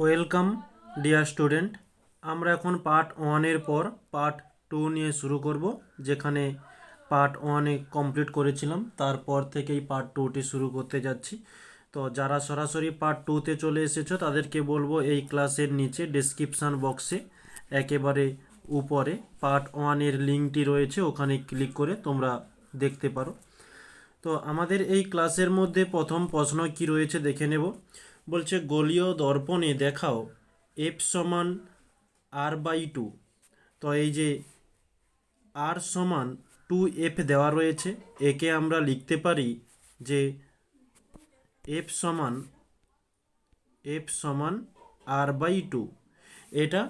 Welcome dear student. আমরা এখন part ওয়ানের পর পার্ট টু নিয়ে শুরু করব, যেখানে পার্ট ওয়ানে কমপ্লিট করেছিলাম, তারপর থেকেই পার্ট টুটি শুরু করতে যাচ্ছি। তো যারা সরাসরি পার্ট টুতে চলে এসেছো তাদেরকে বলবো এই ক্লাসের নিচে ডেসক্রিপশান বক্সে একেবারে উপরে পার্ট ওয়ানের লিঙ্কটি রয়েছে, ওখানে ক্লিক করে তোমরা দেখতে পারো। তো আমাদের এই ক্লাসের মধ্যে প্রথম প্রশ্ন কি রয়েছে দেখে নেব। বলছে গোলীয় দর্পণে দেখাও এফ সমান r/2। তো এই যে r সমান 2f দেওয়া রয়েছে, একে আমরা লিখতে পারি যে f সমান r/2। এটা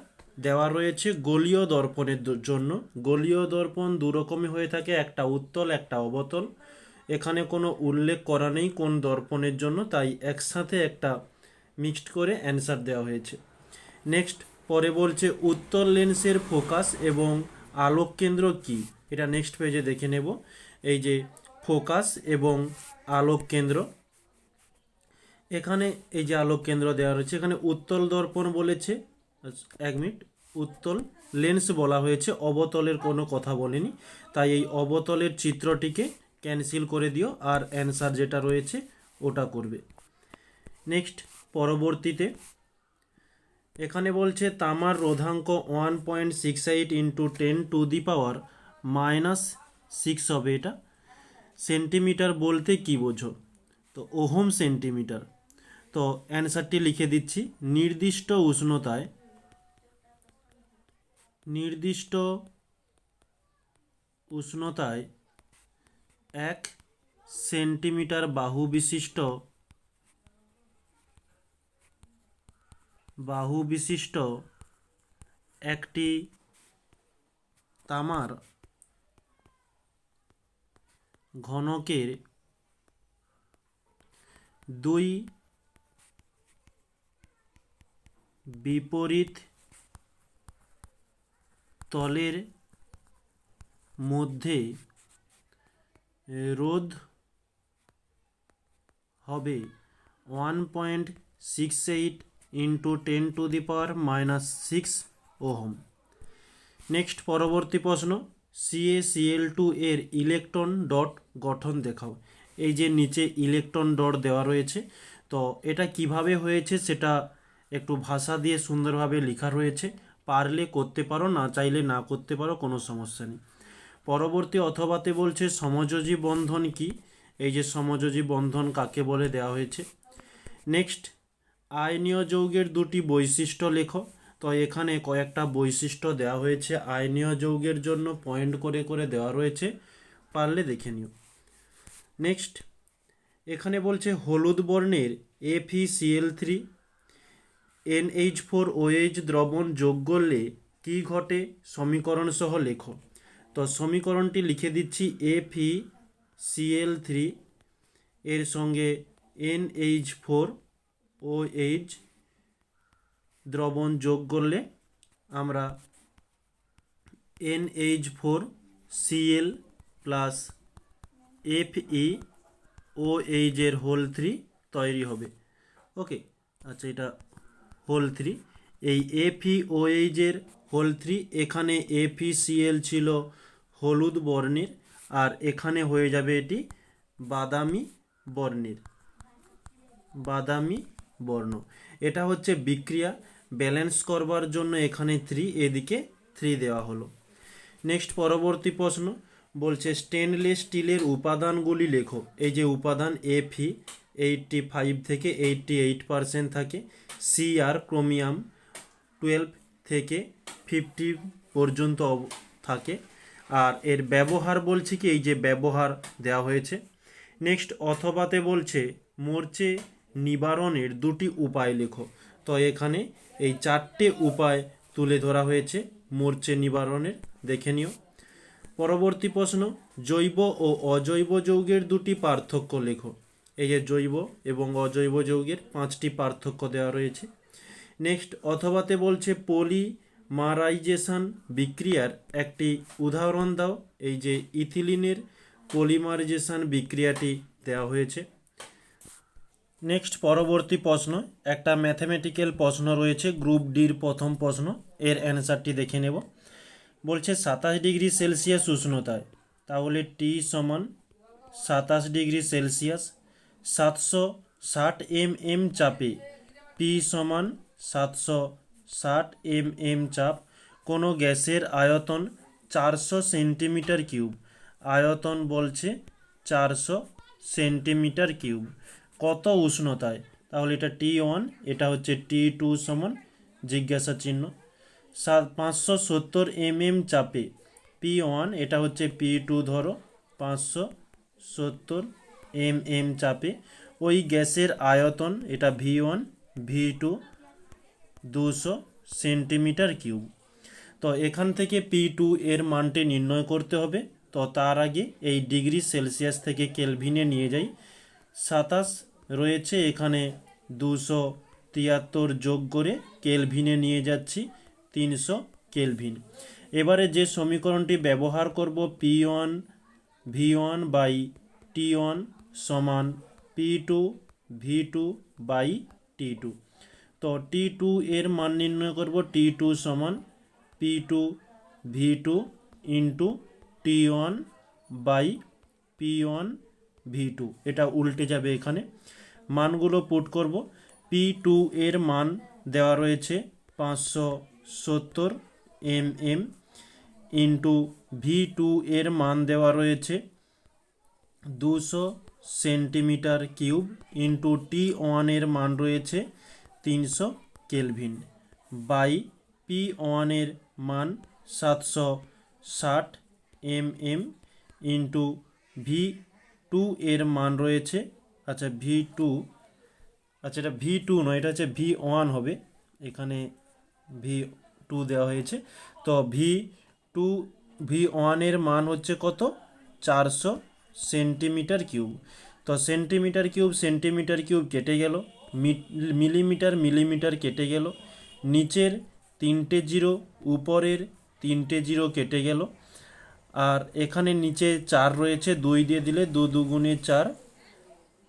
দেওয়া রয়েছে গোলীয় দর্পণের জন্য। গোলীয় দর্পণ দু রকমই হয়ে থাকে, একটা উত্তল একটা অবতল। এখানে কোনো উল্লেখ করা নেই কোন দর্পণের জন্য, তাই একসাথে একটা মিক্সড করে অ্যান্সার দেওয়া হয়েছে। নেক্সট পরে বলছে উত্তল লেন্সের ফোকাস এবং আলোক কেন্দ্র কি, এটা নেক্সট পেজে দেখে নেব। এই যে ফোকাস এবং আলোক কেন্দ্র, এখানে এই যে আলোক কেন্দ্র দেওয়া রয়েছে, এখানে উত্তল দর্পণ বলেছে, এক মিনিট, উত্তল লেন্স বলা হয়েছে, অবতলের কোনো কথা বলেনি, তাই এই অবতলের চিত্রটিকে ক্যান্সেল করে দিও আর অ্যান্সার যেটা রয়েছে ওটা করবে। নেক্সট পরবর্তীতে এখানে বলছে তামার রোধাঙ্ক 1.68 ইন্টু 10⁻⁻6 হবে। এটা সেন্টিমিটার বলতে কি বোঝো? তো ওহম সেন্টিমিটার। তো অ্যান্সারটি লিখে দিচ্ছি। নির্দিষ্ট উষ্ণতায় 1 সেন্টিমিটার বাহু বিশিষ্ট একটি তামার ঘনকের 2 বিপরীত তলের মধ্যে রোধ হবে 1.68 ইন্টু 10⁻⁻6 ওহম। নেক্সট পরবর্তী প্রশ্ন, CaCl2 এর ইলেকট্রন ডট গঠন দেখাও। এই যে নিচে ইলেকট্রন ডট দেওয়া রয়েছে, তো এটা কিভাবে হয়েছে সেটা একটু ভাষা দিয়ে সুন্দরভাবে লেখা রয়েছে, পারলে করতে পারো, না চাইলে না করতে পারো, কোনো সমস্যা নেই। পরবর্তী অথবাতে বলছে সমযোজী বন্ধন কি, এই যে সমযোজী বন্ধন কাকে বলে দেওয়া হয়েছে। নেক্সট আয়নীয় যৌগের দুটি বৈশিষ্ট্য লেখো। তো এখানে কয়েকটা বৈশিষ্ট্য দেওয়া হয়েছে আয়নীয় যৌগের জন্য, পয়েন্ট করে করে দেওয়া রয়েছে, পারলে দেখে নিও। নেক্সট এখানে বলছে হলুদ বর্ণের FeCl3 NH4OH দ্রবণ যোগ করলে কী ঘটে, সমীকরণ সহ লেখো। তো সমীকরণটি লিখে দিচ্ছি। FeCl3 এর সঙ্গে NH4OH দ্রবণ যোগ করলে আমরা NH4Cl প্লাস FeOH এর হোল 3 তৈরি হবে। ওকে, আচ্ছা, এটা হোল 3। এই FeOH এর হোল 3, এখানে FeCl ছিল হলুদ বর্ণের, আর এখানে হয়ে যাবে এটি বাদামি বর্ণ। এটা হচ্ছে বিক্রিয়া ব্যালেন্স করবার জন্য এখানে 3, এদিকে 3 দেওয়া হলো। নেক্সট পরবর্তী প্রশ্ন বলছে স্টেনলেস স্টিলের উপাদানগুলি লেখো। এই যে উপাদান Fe 85 থেকে 88% থাকে, Cr ক্রোমিয়াম 12 থেকে 50 পর্যন্ত থাকে, আর এর ব্যবহার বলছে কি, এই যে ব্যবহার দেওয়া হয়েছে। নেক্সট অথবাতে বলছে মরচে নিবারণের দুটি উপায় লেখো। তো এখানে এই 4টে উপায় তুলে ধরা হয়েছে মরচে নিবারণের, দেখে নিও। পরবর্তী প্রশ্ন জৈব ও অজৈব যৌগের দুটি পার্থক্য লেখো। এই যে জৈব এবং অজৈব যৌগের 5টি পার্থক্য দেওয়া রয়েছে। নেক্সট অথবাতে বলছে পলিমারাইজেশন বিক্রিয়ার একটি উদাহরণ দাও। এই যে ইথিলিনের পলিমারাইজেশন বিক্রিয়াটি দেওয়া হয়েছে। নেক্সট পরবর্তী প্রশ্ন, একটা ম্যাথমেটিক্যাল প্রশ্ন রয়েছে গ্রুপ ডির প্রথম প্রশ্ন, এর অ্যান্সারটি দেখে নেব। বলছে 27 ডিগ্রি সেলসিয়াস উষ্ণতায়, তাহলে টি সমান 27 ডিগ্রি সেলসিয়াস, 760 mm চাপে পি সমান 760 mm চাপ, কোনো গ্যাসের আয়তন 400 সেন্টিমিটার কিউব, আয়তন বলছে 400 সেন্টিমিটার কিউব, কত উষ্ণতায়, তাহলে এটা T1, এটা হচ্ছে T2 সমান জিজ্ঞাসা চিহ্ন, 570 mm চাপে P1, এটা হচ্ছে P2 ধরো, 570 mm চাপে ওই গ্যাসের আয়তন, এটা V1, V2 200 সেন্টিমিটার কিউব। তো এখান থেকে P2 এর মানটি নির্ণয় করতে হবে। তো তার আগে এই ডিগ্রি সেলসিয়াস থেকে কেলভিনে নিয়ে যাই। 27 রয়েছে এখানে, 273 যোগ করে কেলভিনে নিয়ে যাচ্ছি 300 কেলভিন। এবারে যে সমীকরণটি ব্যবহার করব, P1 V1 বাই T1 সমান P2 V2 বাই T2। তো T2 এর মান নির্ণয় করব, T2 সমান P2 V2 into T1 by P1 V2, এটা উল্টে যাবে এখানে, মানগুলো পুট করব। P2 এর মান দেওয়া রয়েছে 570 mm ইন্টু V2 এর মান দেওয়া রয়েছে 200 সেন্টিমিটার কিউব ইন্টু T1 এর মান রয়েছে 300 কেলভিন বাই P1 এর মান 760 mm ইন্টু V2 এর মান রয়েছে, আচ্ছা V2, আচ্ছা এটা V2 নয়, এটা হচ্ছে V1 হবে, এখানে V2 দেওয়া হয়েছে। তো V1 এর মান হচ্ছে কত, 400 সেন্টিমিটার কিউব। তো সেন্টিমিটার কিউব কেটে গেল, মিলিমিটার কেটে গেল, নিচের 3টে জিরো, উপরের 3টে জিরো কেটে গেল, আর এখানে নিচে 4 রয়েছে, 2 দিয়ে দিলে 2 দুগুণে 4,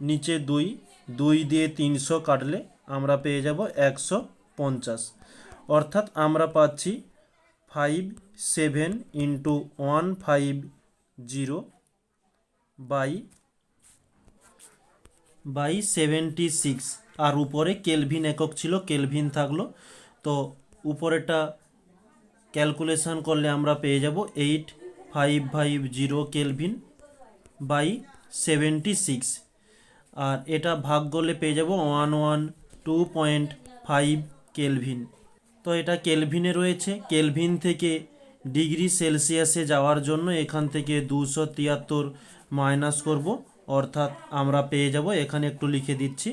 নিচে 2 দিয়ে 300 কাটলে আমরা পেয়ে যাব 150, অর্থাৎ আমরা পাচ্ছি 57 ইন্টু 150 বাই 76, আর উপরে কেলভিন একক ছিল, কেলভিন থাকলো। তো উপরেটা ক্যালকুলেশন করলে আমরা পেয়ে যাব 8550 কেলভিন বাই 76, আর এটা ভাগ করলে পেয়ে যাব 112.5 কেলভিন। তো এটা কেলভিনে রয়েছে, কেলভিন থেকে ডিগ্রি সেলসিয়াসে যাওয়ার জন্য এখান থেকে 273 মাইনাস করব, অর্থাৎ আমরা পেয়ে যাব, এখানে একটু লিখে দিচ্ছি,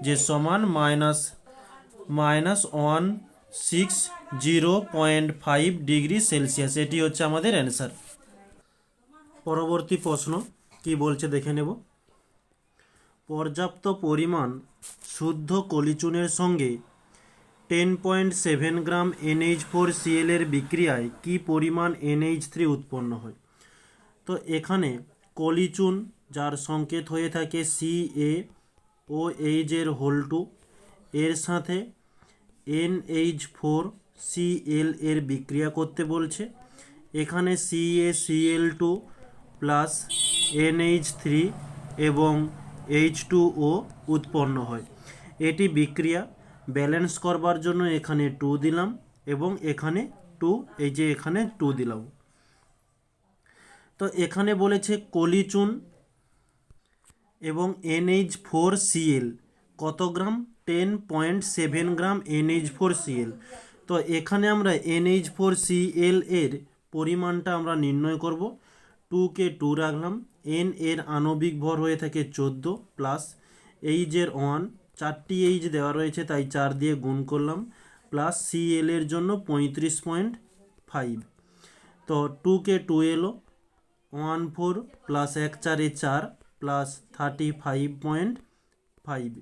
যে সমান -160.5 ডিগ্রি সেলসিয়াস, এটি হচ্ছে আমাদের অ্যান্সার। পরবর্তী প্রশ্ন কি বলছে দেখে নেব। পর্যাপ্ত পরিমাণ শুদ্ধ কলিচুনের সঙ্গে 10.7 গ্রাম NH4Cl এর বিক্রিয়ায় কি পরিমাণ NH3 উৎপন্ন হয়। তো এখানে কলিচুন, যার সংকেত হয়ে থাকে CaOH এর হোল 2, এর সাথে NH4Cl এর বিক্রিয়া করতে বলছে। এখানে CaCl2 প্লাস NH3 এবং H2O উৎপন্ন হয়। এটি বিক্রিয়া ব্যালেন্স করবার জন্য এখানে 2 দিলাম এবং এখানে 2, এই যে এখানে 2 দিলাম। তো এখানে বলেছে কলিচুন এবং NH4Cl কত গ্রাম, 10.7 গ্রাম NH4Cl। তো এখানে আমরা NH4Cl এর পরিমাণটা আমরা নির্ণয় করব। 2কে 2 রাখলাম, N এর আণবিক ভর হয়ে থাকে 14 প্লাস H এর 1, 4টি H দেওয়া রয়েছে তাই 4 দিয়ে গুণ করলাম, প্লাস Cl এর জন্য 35.5। তো 2কে 2 এলো, 14 প্লাস 1 4 4 প্লাস 35.5,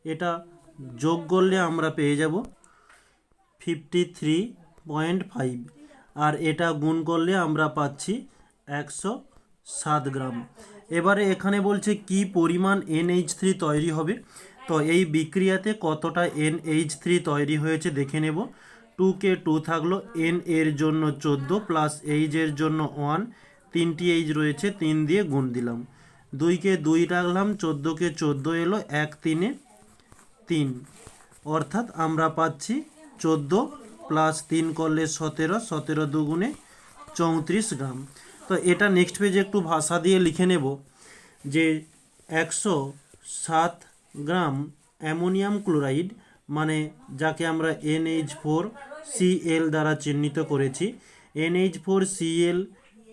এটা যোগ করলে আমরা পেয়ে যাব 53.5, আর এটা গুণ করলে আমরা পাচ্ছি 107 গ্রাম। এবারে এখানে বলছে কি পরিমাণ NH3 তৈরি হবে। তো এই বিক্রিয়াতে কতটা NH3 তৈরি হয়েছে দেখে নেব। 2 কে 2 থাকলো, N এর জন্য 14 প্লাস H এর জন্য 1, 3টি H রয়েছে, 3 দিয়ে গুণ দিলাম। 2 কে 2 রাখলাম, 14কে 14 এলো, 1 3 3, অর্থাৎ আমরা পাচ্ছি 14 প্লাস 3 করলে 17, 17 দুগুণে 34 গ্রাম। তো এটা নেক্সট পেজে একটু ভাষা দিয়ে লিখে নেব যে 107 গ্রাম অ্যামোনিয়াম ক্লোরাইড, মানে যাকে আমরা NH4Cl দ্বারা চিহ্নিত করেছি, NH4Cl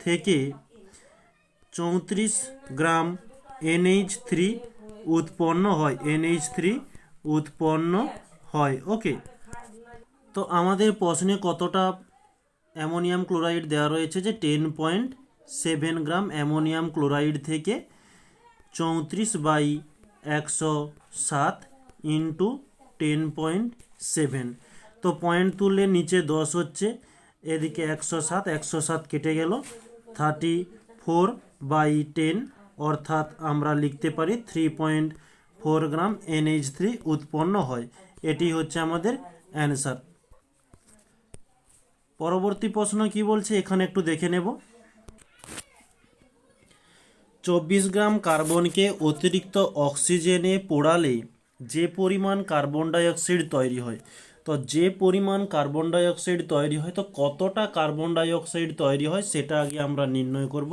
থেকে 34 গ্রাম NH3 উৎপন্ন হয়, NH3 উৎপন্ন হয়। ওকে, তো আমাদের প্রশ্নে কতটা অ্যামোনিয়াম ক্লোরাইড দেওয়া রয়েছে যে 10.7 গ্রাম অ্যামোনিয়াম ক্লোরাইড থেকে 34/107 ইন্টু 10.7। তো পয়েন্ট তুললে নিচে 10 হচ্ছে, এদিকে 107 কেটে গেল, 34/10, অর্থাৎ আমরা লিখতে পারি 3.4 গ্রাম NH3 উৎপন্ন হয়। এটি হচ্ছে আমাদের অ্যান্সার। পরবর্তী প্রশ্ন কি বলছে এখানে একটু দেখে নেব। 24 গ্রাম কার্বনকে অতিরিক্ত অক্সিজেনে পোড়ালে যে পরিমাণ কার্বন ডাইঅক্সাইড তৈরি হয়, তো যে পরিমাণ কার্বন ডাইঅক্সাইড তৈরি হয়, তো কতটা কার্বন ডাইঅক্সাইড তৈরি হয় সেটা আগে আমরা নির্ণয় করব।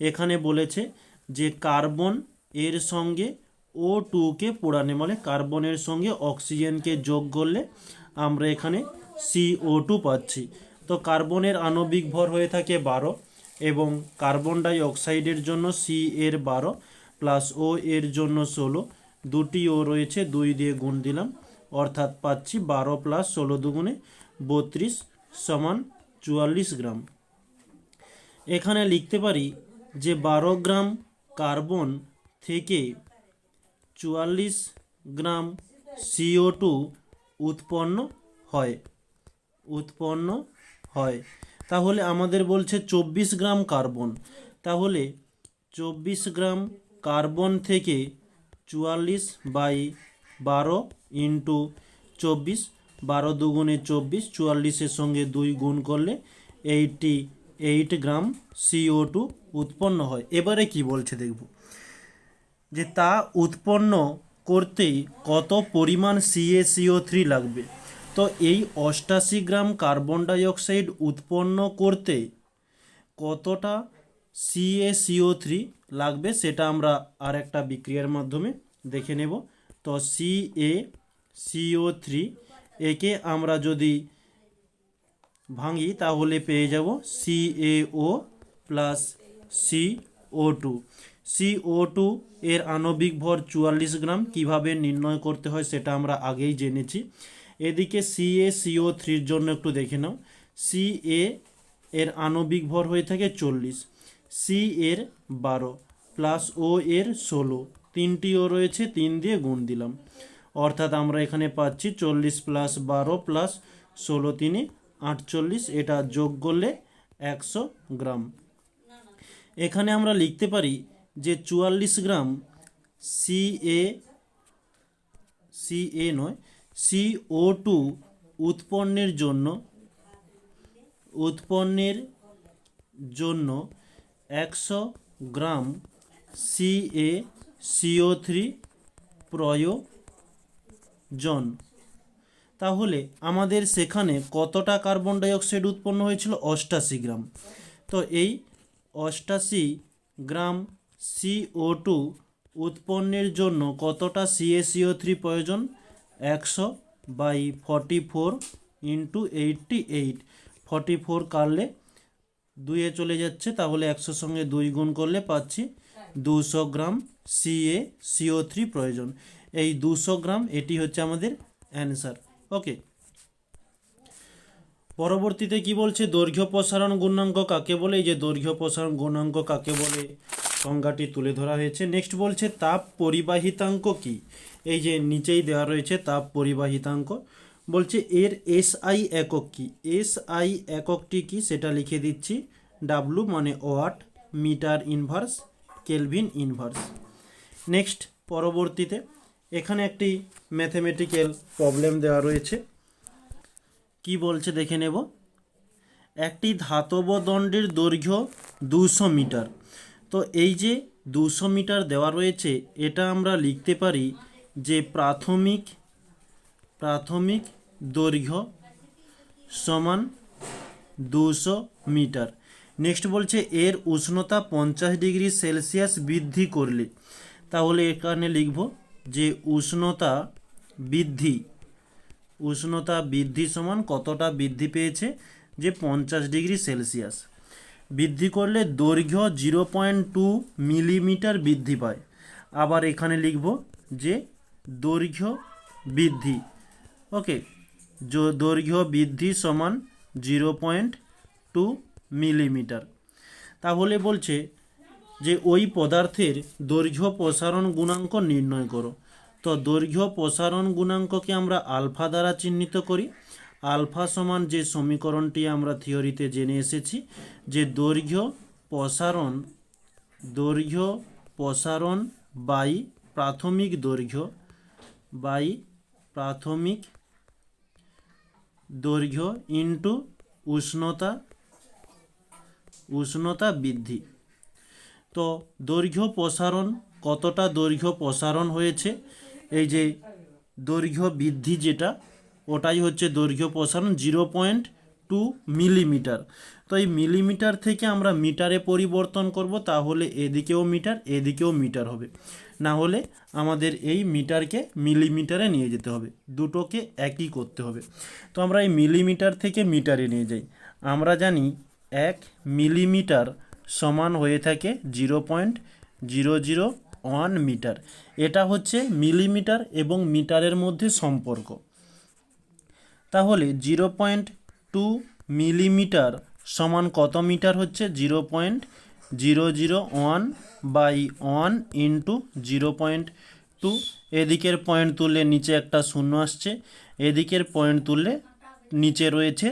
এখানে বলেছে যে কার্বন এর সঙ্গে O2কে পোড়ানে, মানে কার্বনের সঙ্গে অক্সিজেনকে যোগ করলে আমরা এখানে CO2 পাচ্ছি। তো কার্বনের আণবিক ভর হয়ে থাকে 12 এবং কার্বন ডাই অক্সাইডের জন্য C এর 12 প্লাস O এর জন্য 16, দুটি O রয়েছে, 2 দিয়ে গুণ দিলাম, অর্থাৎ পাচ্ছি 12 প্লাস 16 দুগুণে 32 সমান 44 গ্রাম। এখানে লিখতে পারি যে 12 গ্রাম কার্বন থেকে 44 গ্রাম CO2 উৎপন্ন হয়। তাহলে আমাদের বলছে 24 গ্রাম কার্বন, তাহলে 24 গ্রাম কার্বন থেকে 44/12 ইন্টু 24, 12 দুগুণে 24, 44-এর সঙ্গে 2 গুণ করলে 88 গ্রাম CO2 উৎপন্ন হয়। এবারে কি বলছে দেখব, যে তা উৎপন্ন করতে কত পরিমাণ CaCO3 লাগবে। তো এই 88 গ্রাম কার্বন ডাইঅক্সাইড উৎপন্ন করতে কতটা CaCO3 লাগবে সেটা আমরা আর একটা বিক্রিয়ার মাধ্যমে দেখে নেব। তো CaCO3 একে আমরা যদি ভাঙি তাহলে পেয়ে যাব CaO প্লাস CO2। CO2 এর আণবিক ভর 44 গ্রাম, কিভাবে নির্ণয় করতে হয় সেটা আমরা আগেই জেনেছি। এদিকে CaCO3-র জন্য একটু দেখে নাও, Ca এর আণবিক ভর হয়ে থাকে 40, C এর 12 প্লাস O এর 16, 3টি O রয়েছে, 3 দিয়ে গুণ দিলাম, অর্থাৎ আমরা এখানে পাচ্ছি 40 প্লাস 12 প্লাস 16 3 48, এটা যোগ করলে 100 গ্রাম। এখানে আমরা লিখতে পারি যে 44 গ্রাম CO2 উৎপন্নের জন্য 100 গ্রাম CaCO3 প্রয়োজন। তাহলে আমাদের সেখানে কতটা কার্বন ডাইঅক্সাইড উৎপন্ন হয়েছিল? 88 গ্রাম। তো এই 88 গ্রাম CO2 উৎপন্নের জন্য কতটা CaCO3 প্রয়োজন? 100/44 ইন্টু 88, 44 কাটলে 2-এ চলে যাচ্ছে, তাহলে 100 সঙ্গে 2 গুণ করলে পাচ্ছি 200 গ্রাম CaCO3 প্রয়োজন। এই 200 গ্রাম, এটি হচ্ছে আমাদের অ্যান্সার। ওকে, পরবর্তীতে কি বলছে, দৈর্ঘ্য প্রসারণ গুণাঙ্ক কাকে বলে? এই যে দৈর্ঘ্য প্রসারণ গুণাঙ্ক কাকে বলে সংজ্ঞাটি তুলে ধরা হয়েছে। নেক্সট বলছে তাপ পরিবাহিতাঙ্ক কি? এই যে নিচেই দেওয়া রয়েছে তাপ পরিবাহিতাঙ্ক। বলছে এর SI একক কি? SI এককটি কি সেটা লিখে দিচ্ছি, W মানে watt, metre inverse, kelvin inverse. Next পরবর্তীতে এখানে একটি ম্যাথমেটিক্যাল প্রবলেম দেওয়া রয়েছে, কি বলছে দেখে নেব। একটি ধাতব দণ্ডের দৈর্ঘ্য 200 মিটার। তো এই যে 200 মিটার দেওয়া রয়েছে, এটা আমরা লিখতে পারি যে প্রাথমিক দৈর্ঘ্য সমান 200 মিটার। নেক্সট বলছে এর উষ্ণতা 50 ডিগ্রি সেলসিয়াস বৃদ্ধি করলে, তাহলে এখানে লিখব যে উষ্ণতা বৃদ্ধি সমান কতটা বৃদ্ধি পেয়েছে, যে 50 ডিগ্রি সেলসিয়াস বৃদ্ধি করলে দৈর্ঘ্য 0.2 মিলিমিটার বৃদ্ধি পায়। আবার এখানে লিখব যে দৈর্ঘ্য বৃদ্ধি, ওকে, দৈর্ঘ্য বৃদ্ধি সমান 0.2 মিলিমিটার। তাহলে বলছে যে ওই পদার্থের দৈর্ঘ্য প্রসারণ গুণাঙ্ক নির্ণয় করো। তো দৈর্ঘ্য প্রসারণ গুণাঙ্ককে আমরা আলফা দ্বারা চিহ্নিত করি। আলফা সমান যে সমীকরণটি আমরা থিওরিতে জেনে এসেছি, যে দৈর্ঘ্য প্রসারণ বাই প্রাথমিক দৈর্ঘ্য ইন্টু উষ্ণতা বৃদ্ধি। তো দৈর্ঘ্য প্রসারণ, কতটা দৈর্ঘ্য প্রসারণ হয়েছে, এই যে দৈর্ঘ্য বৃদ্ধি যেটা, ওটাই হচ্ছে দৈর্ঘ্য প্রসারণ 0.2 মিলিমিটার। তো এই মিলিমিটার থেকে আমরা মিটারে পরিবর্তন করব, তাহলে এদিকেও মিটার হবে, না হলে আমাদের এই মিটারকে মিলিমিটারে নিয়ে যেতে হবে, দুটোকে একই করতে হবে। তো আমরা এই মিলিমিটার থেকে মিটারে নিয়ে যাই। আমরা জানি 1 মিলিমিটার সমান হয়ে থাকে 0.001 মিটার। এটা হচ্ছে মিলিমিটার এবং মিটারের মধ্যে সম্পর্ক। তাহলে 0.2 মিলিমিটার সমান কত মিটার হচ্ছে, 0.001 বাই 1 ইন্টু 0.2। এদিকের পয়েন্ট তুললে নিচে একটা শূন্য আসছে, এদিকের পয়েন্ট তুললে নিচে রয়েছে,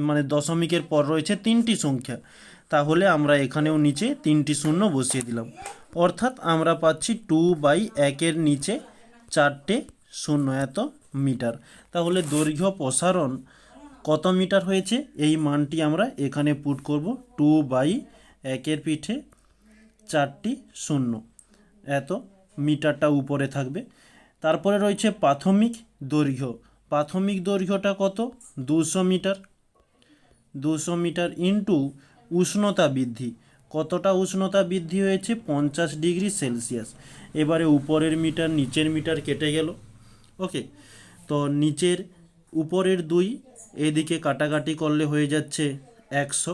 মানে দশমিকের পর রয়েছে 3টি সংখ্যা, তাহলে আমরা এখানেও নিচে 3টি শূন্য বসিয়ে দিলাম, অর্থাৎ আমরা পাচ্ছি 2/1 নিচে 4টে শূন্য, এত মিটার। তাহলে দৈর্ঘ্য প্রসারণ কত মিটার হয়েছে, এই মানটি আমরা এখানে পুট করব, 2/1 পিঠে 4টি শূন্য, এত মিটারটা উপরে থাকবে। তারপরে রয়েছে প্রাথমিক দৈর্ঘ্যটা কত, 200 মিটার ইন্টু উষ্ণতা বৃদ্ধি। কতটা উষ্ণতা বৃদ্ধি হয়েছে, 50 ডিগ্রি সেলসিয়াস। এবারে উপরের মিটার নিচের মিটার কেটে গেল, ওকে। তো নিচের উপরের 2 এদিকে কাটাকাটি করলে হয়ে যাচ্ছে 100,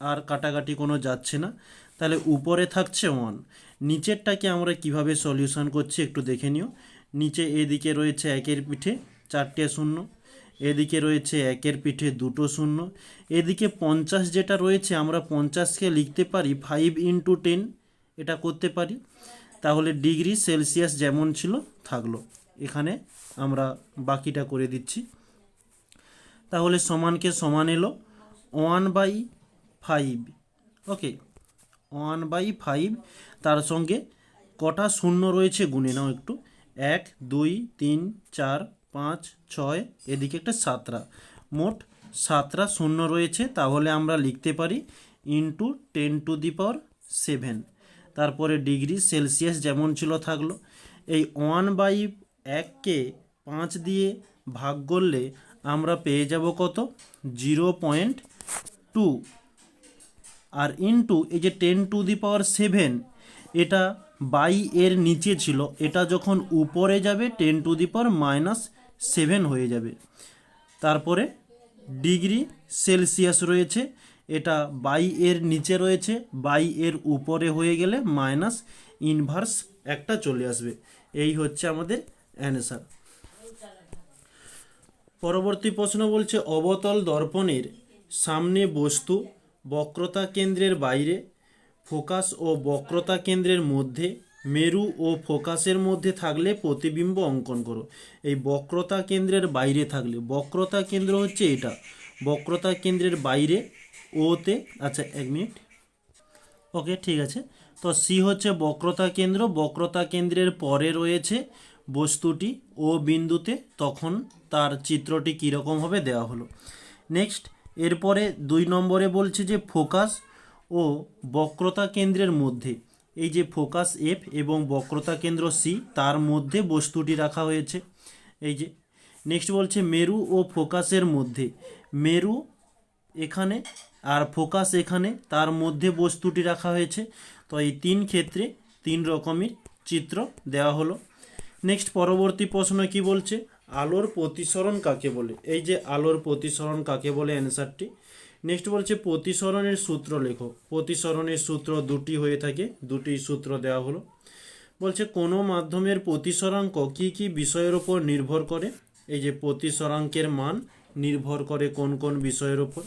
আর কাটাকাটি কোনো যাচ্ছে না, তাহলে উপরে থাকছে 1। নিচেরটাকে আমরা কিভাবে সলিউশন করছি একটু দেখে নিও। নিচে এদিকে রয়েছে 1-এর পিঠে 4টে শূন্য, এদিকে রয়েছে 1-এর পিঠে 2টো শূন্য, এদিকে 50 যেটা রয়েছে, আমরা 50কে লিখতে পারি 5 ইন্টু 10, এটা করতে পারি। তাহলে ডিগ্রি সেলসিয়াস যেমন ছিল থাকলো, এখানে আমরা বাকিটা করে দিচ্ছি। তাহলে সমানকে সমান এলো 1/5, ওকে, 1/5। তার সঙ্গে কটা শূন্য রয়েছে গুনে নাও একটু, 1 2 3 4 5 6, এদিকে একটা 7টা, মোট 7টা শূন্য রয়েছে। তাহলে আমরা লিখতে পারি ইন্টু 10⁻⁷। তারপরে ডিগ্রি সেলসিয়াস যেমন ছিল থাকলো। এই 1/1কে 5 দিয়ে ভাগ করলে আমরা পেয়ে যাব কত, 0.2, আর ইন্টু এই যে 10⁷, এটা বাই এর নিচে ছিল, এটা যখন উপরে যাবে 10⁻⁷ হয়ে যাবে। তারপরে ডিগ্রি সেলসিয়াস রয়েছে, এটা বাই এর নিচে রয়েছে, বাই এর উপরে হয়ে গেলে মাইনাস ইনভার্স একটা চলে আসবে। এই হচ্ছে আমাদের অ্যান্সার। পরবর্তী প্রশ্ন বলছে অবতল দর্পণের সামনে বস্তু, বক্রতা কেন্দ্রের বাইরে, ফোকাস ও বক্রতা কেন্দ্রের মধ্যে, মেরু ও ফোকাসের মধ্যে থাকলে প্রতিবিম্ব অঙ্কন করো। এই বক্রতা কেন্দ্রের বাইরে থাকলে, বক্রতা কেন্দ্র হচ্ছে এটা, বক্রতা কেন্দ্রের বাইরে ওতে, আচ্ছা 1 মিনিট, ওকে ঠিক আছে। তো সি হচ্ছে বক্রতা কেন্দ্র, বক্রতা কেন্দ্রের পরে রয়েছে বস্তুটি ও বিন্দুতে, তখন তার চিত্রটি কীরকম হবে দেওয়া হলো। নেক্সট এরপরে 2 নম্বরে বলছে যে ফোকাস ও বক্রতা কেন্দ্রের মধ্যে, এই যে ফোকাস এফ এবং বক্রতা কেন্দ্র সি, তার মধ্যে বস্তুটি রাখা হয়েছে। এই যে নেক্সট বলছে মেরু ও ফোকাসের মধ্যে, মেরু এখানে আর ফোকাস এখানে, তার মধ্যে বস্তুটি রাখা হয়েছে। তো এই 3 ক্ষেত্রে 3 রকমের চিত্র দেওয়া হলো। নেক্সট পরবর্তী প্রশ্ন কি বলছে, আলোর প্রতিসরণ কাকে বলে। এই যে আলোর প্রতিসরণ কাকে বলে অ্যান্সারটি। নেক্সট বলছে প্রতিসরণের সূত্র লেখো। প্রতিসরণের সূত্র 2টি হয়ে থাকে, 2টি সূত্র দেওয়া হলো। বলছে কোনো মাধ্যমের প্রতিসরাঙ্ক কি কি বিষয়ের উপর নির্ভর করে। এই যে প্রতিসরাঙ্কের মান নির্ভর করে কোন কোন বিষয়ের উপর।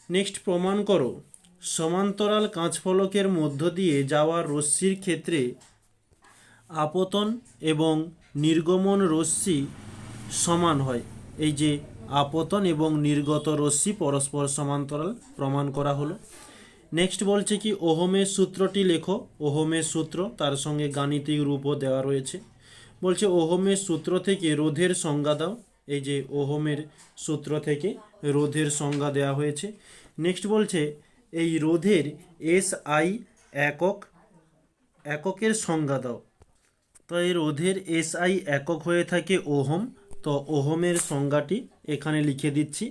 নেক্সট প্রমাণ করো সমান্তরাল কাঁচফলকের মধ্য দিয়ে যাওয়া রশ্মির ক্ষেত্রে আপতন এবং নির্গমন রশ্মি সমান হয়। এই যে আপতন এবং নির্গত রশ্মি পরস্পর সমান্তরাল প্রমাণ করা হলো। নেক্সট বলছে কি ওহমের সূত্রটি লেখো। ওহমের সূত্র, তার সঙ্গে গাণিতিক রূপও দেওয়া রয়েছে। বলছে ওহমের সূত্র থেকে রোধের সংজ্ঞা দাও। এই যে ওহমের সূত্র থেকে রোধের সংজ্ঞা দেওয়া হয়েছে। নেক্সট বলছে এই রোধের SI এককের সংজ্ঞা দাও। তো এই রোধের SI একক হয়ে থাকে ওহম। তো ওহমের সংজ্ঞাটি এখানে লিখে দিচ্ছি,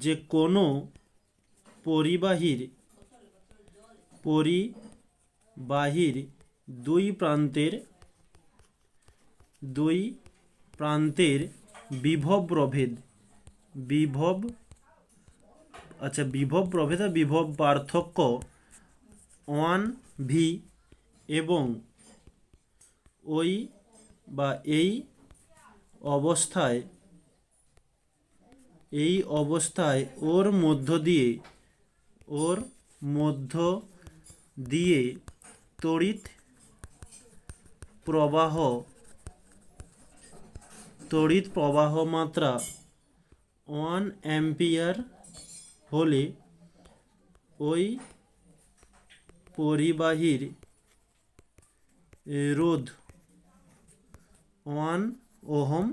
যে কোনো পরিবাহীর দুই প্রান্তের বিভব প্রভেদ আর বিভব পার্থক্য 1V এবং এই অবস্থায় ওর মধ্য দিয়ে তড়িৎ প্রবাহ মাত্রা 1 অ্যাম্পিয়ার হলে ওই পরিবাহীর রোধ 1 ওহম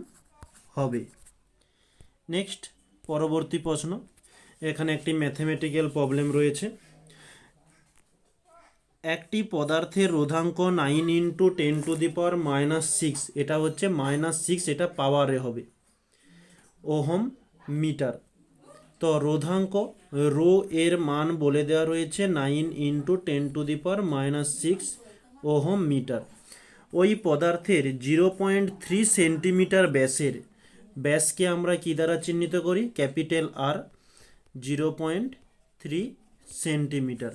হবে। নেক্সট পরবর্তী প্রশ্ন, এখানে একটি ম্যাথমেটিক্যাল প্রবলেম রয়েছে। একটি পদার্থের রোধাঙ্ক 9 × 10⁻⁻6, এটা হচ্ছে -6, এটা পাওয়ারে হবে, ওহম মিটার। তো রোধাঙ্ক রো এর মান বলে দেওয়া রয়েছে 9 × 10⁻⁻6 ওহম মিটার। ওই পদার্থের 0.3 সেন্টিমিটার ব্যাসকে আমরা কি দ্বারা চিহ্নিত করি, ক্যাপিটাল আর, 0.3 সেন্টিমিটার।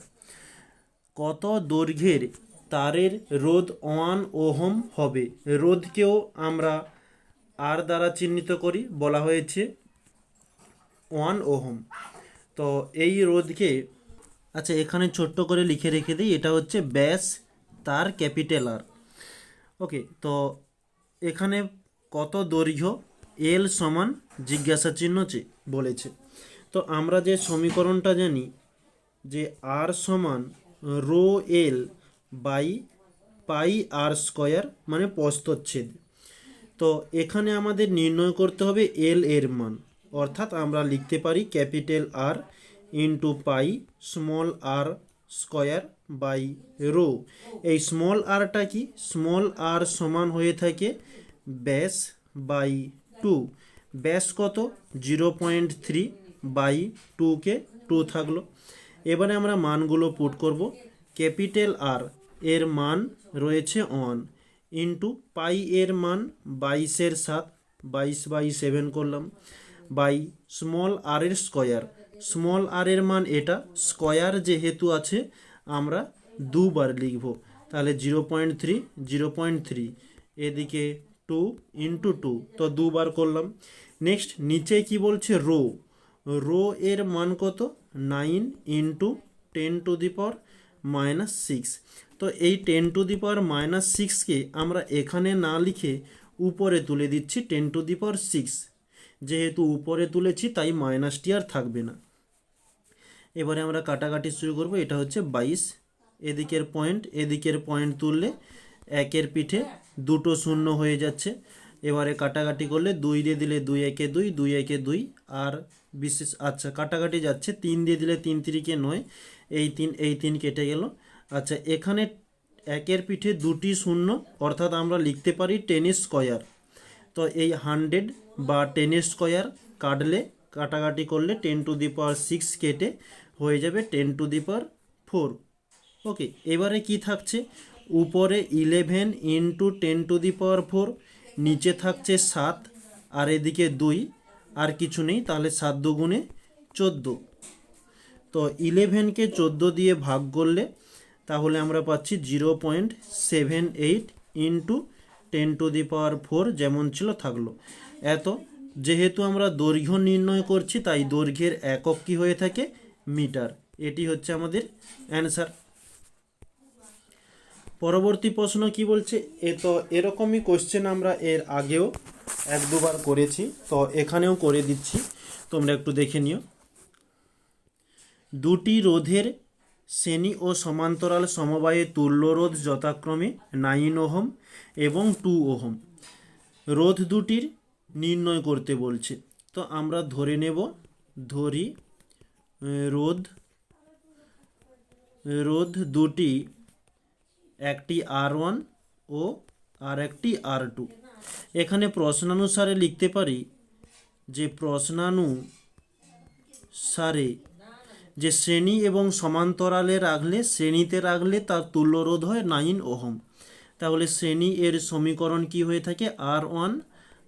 কত দৈর্ঘ্যের তারের রোধ 1 ওহম হবে। রোধকেও আমরা আর দ্বারা চিহ্নিত করি, বলা হয়েছে 1 ওহম। তো এই রোধকে, আচ্ছা এখানে ছোট্ট করে লিখে রেখে দিই, এটা হচ্ছে ব্যাস তার ক্যাপিটাল আর। ওকে, তো এখানে কত দৈর্ঘ্য, এল সমান জিজ্ঞাসা চিহ্ন বলেছে। তো আমরা যে সমীকরণটা জানি, যে আর সমান rho L by pi R square, মানে প্রস্থচ্ছেদ। তো এখানে আমাদের নির্ণয় করতে হবে এল এর মান, অর্থাৎ আমরা লিখতে পারি capital R into pi small R square by rho. এই স্মল আরটা কি, স্মল আর সমান হয়ে থাকে ব্যাস বাই 2। ব্যাস কত, 0.3 বাই 2কে 2 থাকলো। এবারে আমরা মানগুলো পুট করব। ক্যাপিটাল আর এর মান রয়েছে 1 ইন্টু পাই এর মান 22/7, 22/7 করলাম, বাই স্মল আর এর স্কয়ার। স্মল আর এর মান এটা, স্কয়ার যেহেতু আছে আমরা দুবার লিখব, তাহলে 0.3, এদিকে 2 ইন্টু 2, তো দুবার করলাম। নেক্সট নিচে কি বলছে, রো এর মান কত, 9 × 10⁻⁻6। তো এই 10⁻⁻6কে আমরা এখানে না লিখে উপরে তুলে দিচ্ছি 10⁻6। যেহেতু উপরে তুলেছি তাই মাইনাসটি আর থাকবে না। এবারে আমরা কাটাকাটি শুরু করব। এটা হচ্ছে 22, এদিকের পয়েন্ট তুললে একের পিঠে দুটো শূন্য হয়ে যাচ্ছে। এবারে কাটাকাটি করলে 2 দিয়ে দিলে 2 একে 2, 2 একে 2, আর বিশেষ আচ্ছা কাটাকাটি যাচ্ছে, 3 দিয়ে দিলে 3 3 9, এই 3 কেটে গেল। আচ্ছা এখানে একের পিঠে দুটি শূন্য, অর্থাৎ আমরা লিখতে পারি 10 স্কোয়ার। তো এই 100 বা 10 স্কোয়ার কাটলে কাটাকাটি করলে 10⁶ কেটে হয়ে যাবে 10⁴। ওকে, এবারে কি থাকছে, উপরে 11 ইন্টু 10⁴, নিচে থাকছে 7, আর এদিকে 2, আর কিছু নেই, তাহলে 7 দুগুণে 14। তো 11কে 14 দিয়ে ভাগ করলে তাহলে আমরা পাচ্ছি 0.78 ইন্টু 10⁴, যেমন ছিল থাকলো। এত, যেহেতু আমরা দৈর্ঘ্য নির্ণয় করছি তাই দৈর্ঘ্যের একক কি হয়ে থাকে, মিটার। এটি হচ্ছে আমাদের অ্যান্সার। পরবর্তী প্রশ্ন কি বলছে, তো এরকমই কোশ্চেন আমরা এর আগেও 1-2 বার করেছি, তো এখানেও করে দিচ্ছি, তোমরা একটু দেখে নিও। দুটি রোধের শ্রেণী ও সমান্তরাল সমবায়ে তুল্য রোধ যথাক্রমে 9 ওহম এবং 2 ওহম। রোধ দুটির নির্ণয় করতে বলছে। তো আমরা ধরি রোধ দুটি, একটি R1 ও আর একটি R2। এখানে প্রশ্নানুসারে লিখতে পারি যে প্রশ্নানুসারে যে শ্রেণী এবং সমান্তরালে রাখলে, শ্রেণীতে রাখলে তার তুল্য রোধ হয় 9 ওহম। তাহলে শ্রেণী এর সমীকরণ কি হয়ে থাকে, R1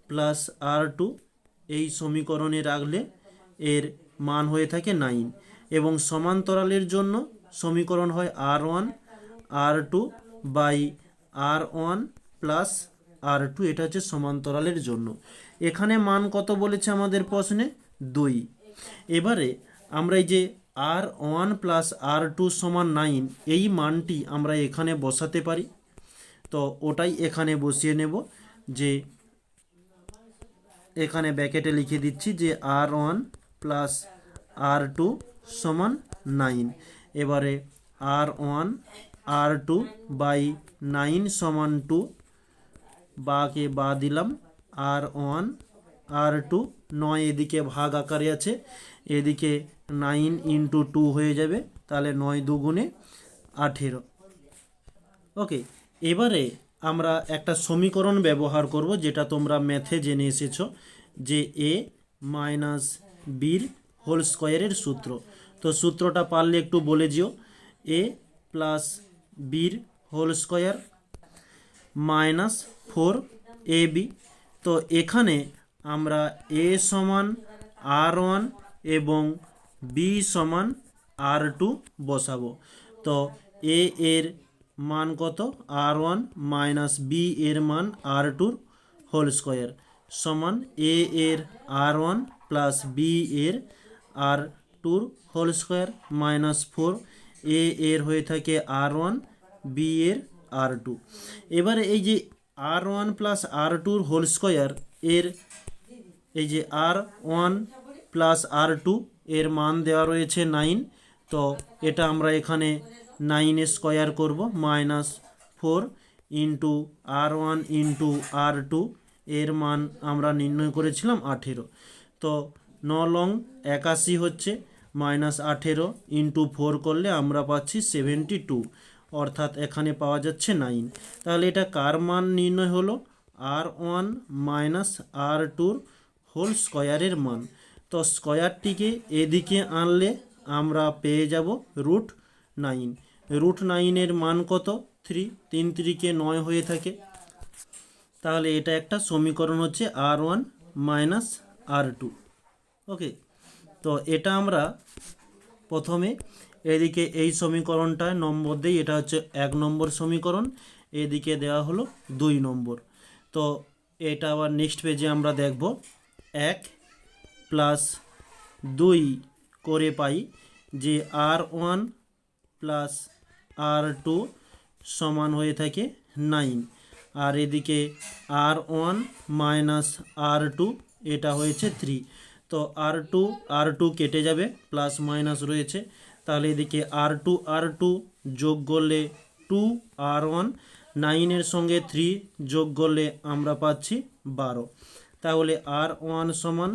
প্লাস R2, এই সমীকরণে রাখলে এর মান হয়ে থাকে 9, এবং সমান্তরালের জন্য সমীকরণ হয় R1 R2 by R1 plus R2, এটা হচ্ছে সমান্তরালের জন্য। এখানে মান কত বলেছে আমাদের প্রশ্নে, 2। এবারে আমরা এই যে R1 প্লাস R2 সমান 9, এই মানটি আমরা এখানে বসাতে পারি। তো ওটাই এখানে বসিয়ে নেব, যে এখানে ব্র্যাকেটে লিখে দিচ্ছি যে R1 প্লাস R2 সমান 9। এবারে R1 R2 বাই 9 সমান 2, বাকে বা দিলাম, R1 R2, 9 এদিকে ভাগ আকারে আছে, এদিকে 9 ইন্টু 2 হয়ে যাবে, তাহলে 9 দুগুণে 18। ওকে, এবারে আমরা একটা সমীকরণ ব্যবহার করব, যেটা তোমরা ম্যাথে জেনে এসেছো, যে a মাইনাস বির হোল স্কোয়ারের সূত্র। তো সূত্রটা পারলে একটু বলে দিও, a প্লাস বির হোল স্কোয়ার মাইনাস 4ab। তো এখানে আমরা a সমান R1 এবং b সমান R2 বসাবো। তো a এর মান কত, R1 মাইনাস b এর মান R2 হোল স্কোয়ার সমান a এর R1 প্লাস b এর R2 whole square minus 4, a এর হয়ে থাকে R1, b এর R2। এবারে এই যে R1 plus R2 whole square এর এই যে R1 প্লাস R2 এর মান দেওয়া রয়েছে 9। তো এটা আমরা এখানে 9 স্কোয়ার করব, minus 4 into R1 into R2, এর মান আমরা নির্ণয় করেছিলাম 18। তো 9 লং 81 হচ্ছে, মাইনাস 18 ইন্টু 4 করলে আমরা পাচ্ছি 72, অর্থাৎ এখানে পাওয়া যাচ্ছে 9। তাহলে এটা কার মান নির্ণয় হলো, R1 মাইনাস R2 হোল স্কোয়ারের মান। তো স্কোয়ারটিকে এদিকে আনলে আমরা পেয়ে যাব √9। √9 এর মান কত, 3, 3 3 9 হয়ে থাকে। তাহলে এটা একটা সমীকরণ হচ্ছে R1 মাইনাস R2। ওকে, তো এটা আমরা প্রথমে এদিকে এই সমীকরণটা নম্বর দিই, এটা হচ্ছে 1 নম্বর সমীকরণ, এদিকে দেওয়া হলো 2 নম্বর। তো এটা আবার নেক্সট পেজে আমরা দেখব, 1 প্লাস 2 করে পাই যে R1 প্লাস R2 সমান হয়ে থাকে 9, আর এদিকে R1 মাইনাস R2 এটা হয়েছে 3। তো R2 কেটে যাবে, প্লাস মাইনাস রয়েছে, তাহলে এদিকে R2 যোগ করলে 2R1, 9-এর সঙ্গে 3 যোগ করলে আমরা পাচ্ছি 12। তাহলে R1 সমান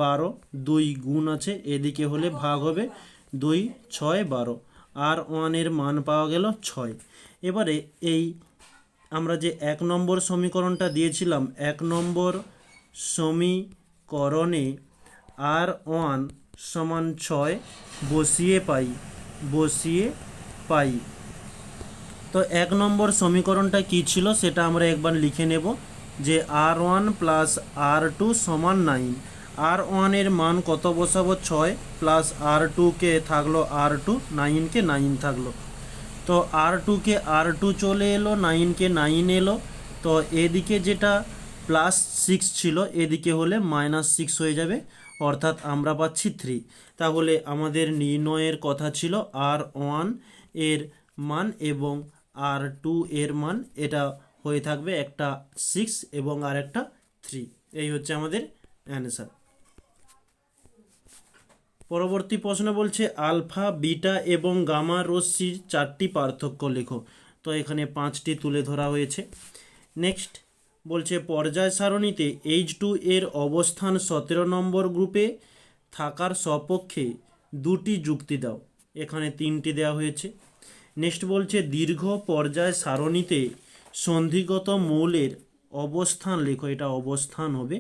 12, 2 গুণ আছে এদিকে হলে ভাগ হবে, 2 6 12, R1 এর মান পাওয়া গেল 6। এবারে এই আমরা যে 1 নম্বর সমীকরণটা দিয়েছিলাম, 1 নম্বর সমীকরণে R1 সমান 6 বসিয়ে পাই। তো 1 নম্বর সমীকরণটা কি ছিল সেটা আমরা একবার লিখে নেব, যে R1 প্লাস R2 সমান 9। R1 এর মান কত বসাবো, 6, প্লাস R2 কে থাকলো R2, 9 কে 9 থাকলো। তো R2 কে R2 চলে এলো, 9 কে 9 এলো। তো এদিকে যেটা প্লাস 6 ছিল এদিকে হলে -6 হয়ে যাবে, অর্থাৎ আমরা পাচ্ছি 3। তাহলে আমাদের নির্ণয়ের কথা ছিল R1 এর মান এবং R2 এর মান, এটা হয়ে থাকবে একটা 6 এবং আর একটা 3। এই হচ্ছে আমাদের অ্যান্সার। পরবর্তী প্রশ্ন বলছে আলফা, বিটা এবং গামা রশ্মির 4টি পার্থক্য লেখো। তো এখানে 5টি তুলে ধরা হয়েছে। নেক্সট বলছে পর্যায় সারণীতে H2 এর অবস্থান 17 নম্বর গ্রুপে থাকার সপক্ষে 2টি যুক্তি দাও। এখানে 3টি দেওয়া হয়েছে। নেক্সট বলছে দীর্ঘ পর্যায় সারণীতে সন্ধিগত মৌলের অবস্থান লেখো। এটা অবস্থান হবে,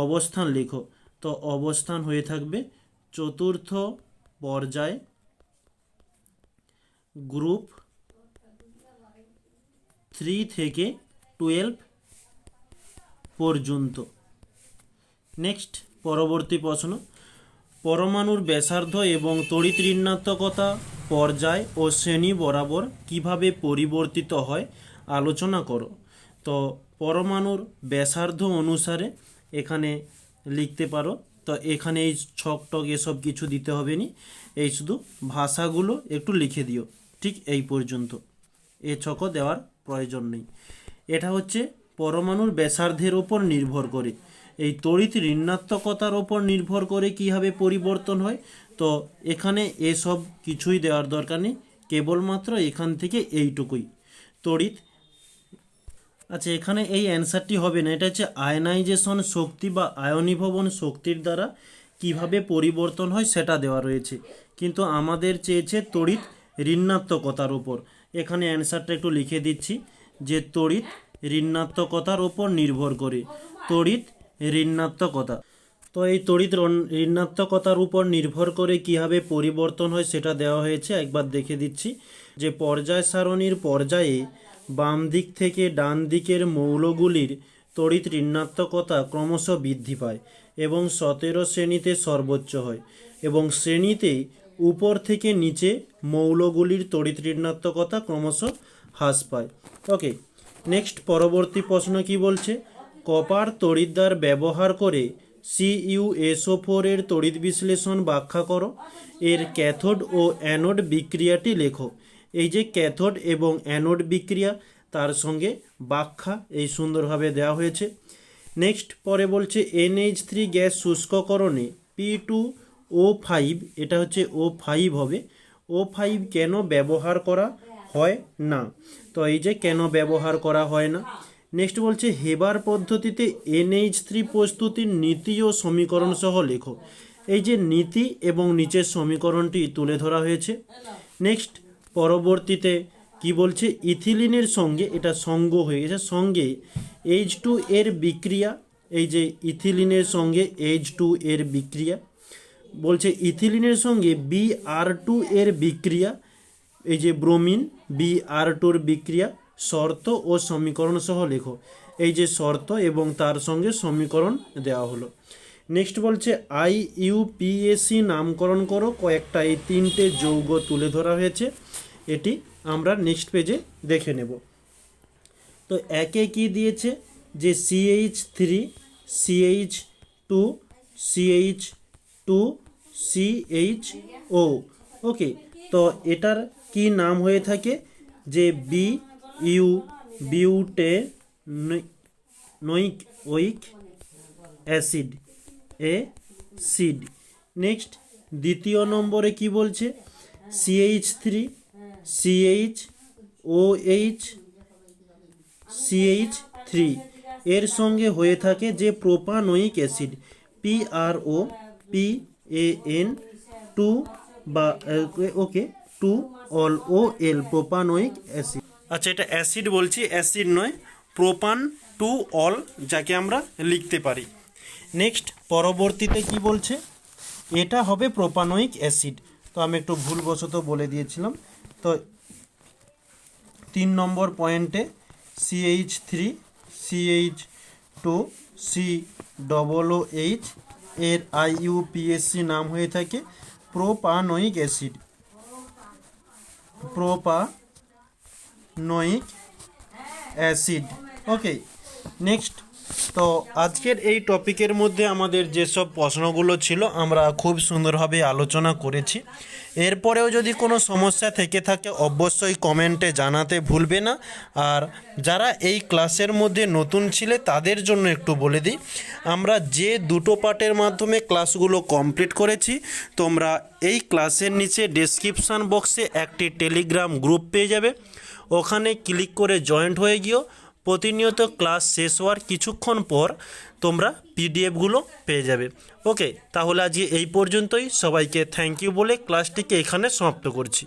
অবস্থান লেখো। তো অবস্থান হয়ে থাকবে চতুর্থ পর্যায়, গ্রুপ 3 থেকে 12 পর্যন্ত। নেক্সট পরবর্তী প্রশ্ন, পরমাণুর ব্যাসার্ধ এবং তড়িৎ ঋণাত্মকতা পর্যায় ও শ্রেণী বরাবর কিভাবে পরিবর্তিত হয় আলোচনা করো। তো পরমাণুর ব্যাসার্ধ অনুসারে এখানে লিখতে পারো। তো এখানে এই ছক টক এসব কিছু দিতে হবে নি, এই শুধু ভাষাগুলো একটু লিখে দিও, ঠিক এই পর্যন্ত। এ ছকও দেওয়ার প্রয়োজন নেই। এটা হচ্ছে পরমাণুর ব্যাসার্ধের ওপর নির্ভর করে, এই তড়িৎ ঋণাত্মকতার ওপর নির্ভর করে কীভাবে পরিবর্তন হয়। তো এখানে এসব কিছুই দেওয়ার দরকার নেই, কেবলমাত্র এখান থেকে এইটুকুই তড়িৎ। আচ্ছা, এখানে এই অ্যান্সারটি হবে না, এটা হচ্ছে আয়নাইজেশন শক্তি বা আয়নীভবন শক্তির দ্বারা কিভাবে পরিবর্তন হয় সেটা দেওয়া রয়েছে, কিন্তু আমাদের চেয়েছে তড়িৎ ঋণাত্মকতার ওপর। এখানে অ্যান্সারটা একটু লিখে দিচ্ছি, যে তড়িৎ ঋণাত্মকতার ওপর নির্ভর করে, তড়িৎ ঋণাত্মকতা। তো এই তড়িৎ ঋণাত্মকতার উপর নির্ভর করে কীভাবে পরিবর্তন হয় সেটা দেওয়া হয়েছে, একবার দেখে দিচ্ছি। যে পর্যায় সারণীর পর্যায়ে বাম দিক থেকে ডান দিকের মৌলগুলির তড়িৎ ঋণাত্মকতা ক্রমশ বৃদ্ধি পায় এবং 17 শ্রেণীতে সর্বোচ্চ হয়, এবং শ্রেণীতে উপর থেকে নিচে মৌলগুলির তড়িৎ ঋণাত্মকতা ক্রমশ হ্রাস পায়। ওকে, নেক্সট পরবর্তী প্রশ্ন কি বলছে, কপার তড়িৎদ্বার ব্যবহার করে CuSO4 এর তড়িৎ বিশ্লেষণ ব্যাখ্যা করো। এর ক্যাথোড ও অ্যানোড বিক্রিয়াটি লেখো। এই যে ক্যাথোড এবং অ্যানোড বিক্রিয়া, তার সঙ্গে ব্যাখ্যা এই সুন্দরভাবে দেওয়া হয়েছে। নেক্সট পরে বলছে NH3 গ্যাস শুষ্ককরণে P2O5, এটা হচ্ছে O5 হবে, O5 কেন ব্যবহার করা হয় না। তো এই যে কেন ব্যবহার করা হয় না। নেক্সট বলছে হেবার পদ্ধতিতে NH3 প্রস্তুতির নীতি ও সমীকরণ সহ লেখো। এই যে নীতি এবং নিচের সমীকরণটি তুলে ধরা হয়েছে। নেক্সট পরবর্তীতে কি বলছে, ইথিলিনের সঙ্গে, এটা সঙ্গ হয়ে গেছে, সঙ্গে H2 এর বিক্রিয়া। এই যে ইথিলিনের সঙ্গে H2 এর বিক্রিয়া বলছে, ইথিলিনের সঙ্গে Br2 এর বিক্রিয়া, এই যে ব্রোমিন Br2 এর বিক্রিয়া, শর্ত ও সমীকরণ সহ লেখো। এই যে শর্ত এবং তার সঙ্গে সমীকরণ দেওয়া হলো। নেক্সট বলছে IUPAC নামকরণ করো। কয়েকটা এই 3টে যৌগ তুলে ধরা হয়েছে, এটি আমরা নেক্সট পেজে দেখে নেব। তো একে কি দিয়েছে, যে CH3 CH2 CH2 CHO। ওকে, তো এটার কি নাম হয়ে থাকে, যে বিউটেনোইক অ্যাসিড অ্যাসিড। নেক্সট দ্বিতীয় নম্বরে কি বলছে, CH3 CHOH CH3 এর সঙ্গে হয়ে থাকে যে প্রোপানোয়িক অ্যাসিড PROPAN 2 বা ওকে 2 অল OL প্রোপানোয়িক অ্যাসিড। আচ্ছা, এটা অ্যাসিড বলছি, অ্যাসিড নয়, প্রোপান 2 অল যাকে আমরা লিখতে পারি। নেক্সট পরবর্তীতে কি বলছে, এটা হবে প্রোপানোয়িক অ্যাসিড। তো আমি একটু ভুলবশত বলে দিয়েছিলাম। তো 3 নম্বর পয়েন্টে CH3 CH2 COOH এর IUPAC নাম হয়ে থাকে প্রোপানোয়িক অ্যাসিড, প্রোপানোয়িক অ্যাসিড। ওকে, নেক্সট। তো আজকের এই টপিকের মধ্যে আমাদের যেসব প্রশ্নগুলো ছিল আমরা খুব সুন্দরভাবে আলোচনা করেছি। এরপরেও যদি কোনো সমস্যা থেকে থাকে অবশ্যই কমেন্টে জানাতে ভুলবে না। আর যারা এই ক্লাসের মধ্যে নতুন ছিলে তাদের জন্য একটু বলে দিই, আমরা যে দুটো পার্টের মাধ্যমে ক্লাসগুলো কমপ্লিট করেছি, তোমরা এই ক্লাসের নিচে ডেসক্রিপশান বক্সে একটি টেলিগ্রাম গ্রুপ পেয়ে যাবে। ওখানে ক্লিক করে জয়েন্ট হয়ে গিয়েও প্রতিনিয়ত ক্লাস শেষ হওয়ার কিছুক্ষণ পর তোমরা পিডিএফগুলো পেয়ে যাবে। ওকে, তাহলে আজকে এই পর্যন্তই। সবাইকে থ্যাংক ইউ বলে ক্লাসটিকে এখানে সমাপ্ত করছি।